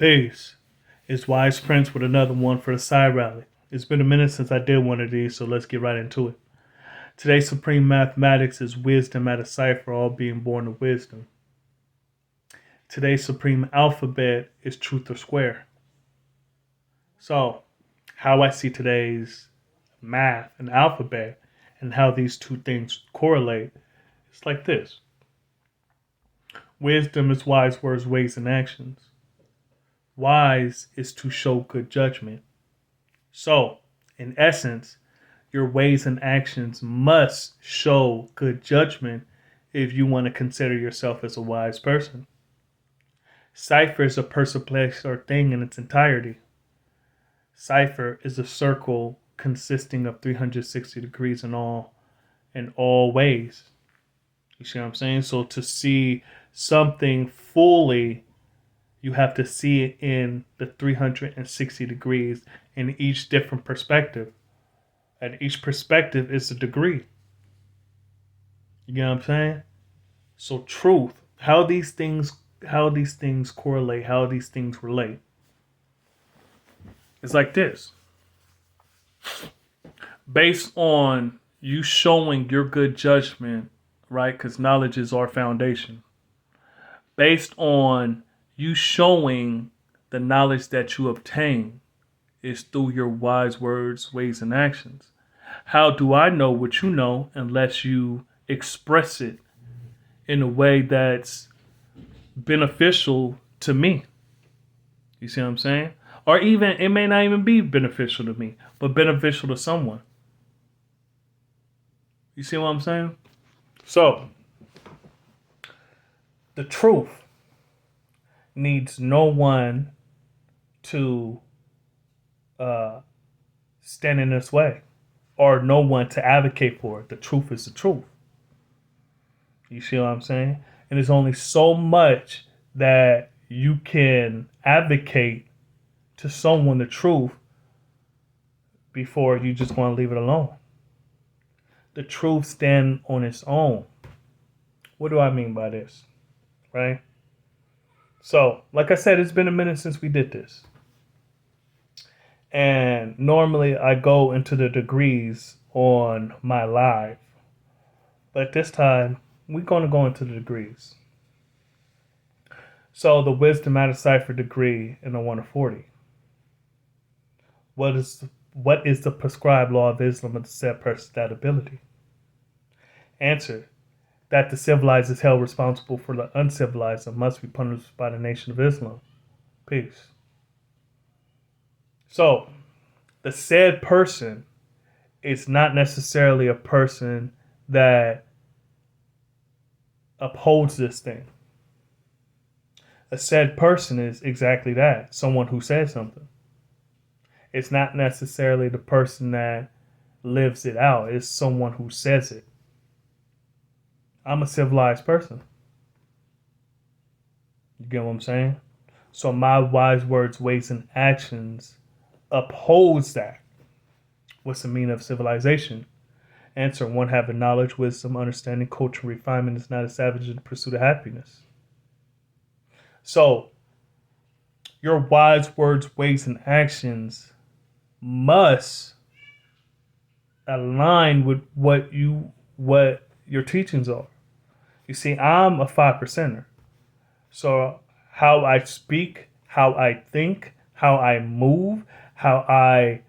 Peace. It's Wise Prince with another one for the side rally. It's been a minute since I did one of these, so let's get right into it. Today's supreme mathematics is wisdom at a cipher, all being born of wisdom. Today's supreme alphabet is truth or square. So, how I see today's math and alphabet and how these two things correlate, it's like this. Wisdom is wise words, ways, and actions. Wise is to show good judgment. So, in essence, your ways and actions must show good judgment if you want to consider yourself as a wise person. Cipher is a persiplex or thing in its entirety. Cipher is a circle consisting of 360 degrees in all ways. You see what I'm saying? So to see something fully, you have to see it in the 360 degrees in each different perspective. And each perspective is a degree. You get what I'm saying? So truth, how these things correlate, how these things relate. It's like this. Based on you showing your good judgment, right? Because knowledge is our foundation. Based on you showing the knowledge that you obtain is through your wise words, ways, and actions. How do I know what you know unless you express it in a way that's beneficial to me? You see what I'm saying? Or even, it may not even be beneficial to me, but beneficial to someone. You see what I'm saying? So, the truth needs no one to stand in its way or no one to advocate for it. The truth is the truth. You see what I'm saying? And there's only so much that you can advocate to someone the truth before you just want to leave it alone. The truth stands on its own. What do I mean by this? Right? So, like I said, it's been a minute since we did this. And normally I go into the degrees on my live. But this time, we're going to go into the degrees. So, the wisdom at a cipher degree in a 1 to 40. What is the prescribed law of Islam of the said person that ability? Answer. That the civilized is held responsible for the uncivilized and must be punished by the nation of Islam. Peace. So, the said person is not necessarily a person that upholds this thing. A said person is exactly that, someone who says something. It's not necessarily the person that lives it out. It's someone who says it. I'm a civilized person. You get what I'm saying? So my wise words, ways, and actions upholds that. What's the meaning of civilization? Answer. One having knowledge, wisdom, understanding, culture, refinement is not a savage in the pursuit of happiness. So your wise words, ways, and actions must align with what your teachings are. You see, I'm a 5%er. So how I speak, how I think, how I move, how I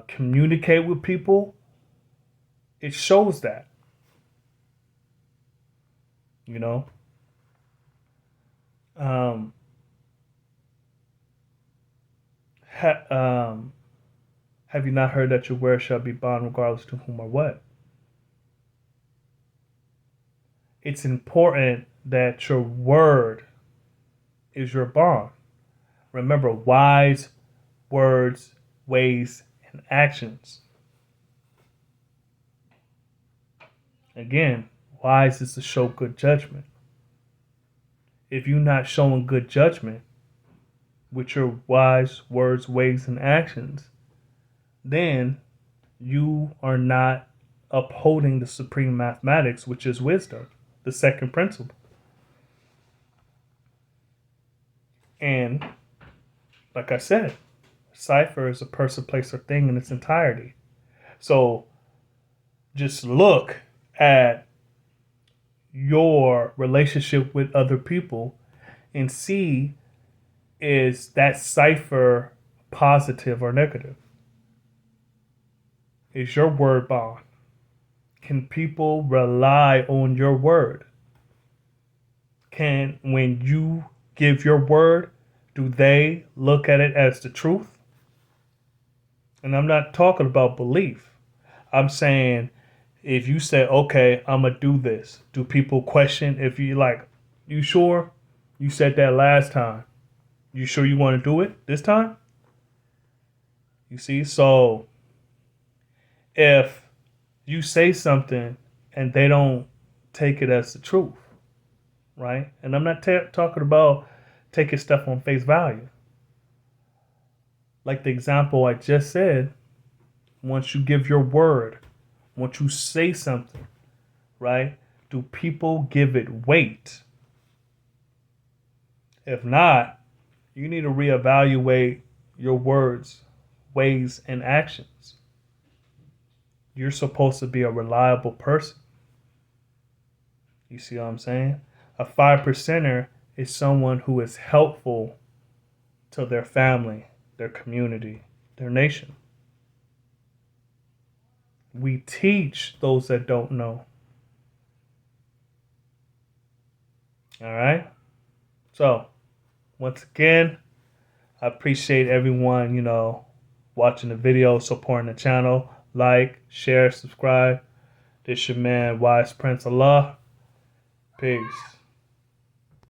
communicate with people, it shows that. You know? Have you not heard that your word shall be bond regardless to whom or what? It's important that your word is your bond. Remember, wise words, ways, and actions. Again, wise is to show good judgment. If you're not showing good judgment with your wise words, ways, and actions, then you are not upholding the supreme mathematics, which is wisdom, the second principle. And like I said, Cipher is a person, place, or thing in its entirety. So just look at your relationship with other people and see, is that cipher positive or negative? Is your word bond? Can people rely on your word? Can, when you give your word, do they look at it as the truth? And I'm not talking about belief. I'm saying, if you say, okay, I'm going to do this, do people question if you like, you sure? You said that last time. You sure you want to do it this time? You see? So if you say something and they don't take it as the truth, right? And I'm not talking about taking stuff on face value. Like the example I just said, once you give your word, once you say something, right? Do people give it weight? If not, you need to reevaluate your words, ways, and actions. You're supposed to be a reliable person. You see what I'm saying? A 5%er is someone who is helpful to their family, their community, their nation. We teach those that don't know. All right? So, once again, I appreciate everyone, watching the video, supporting the channel. Like, share, subscribe. This your man, Wise Prince Allah. Peace.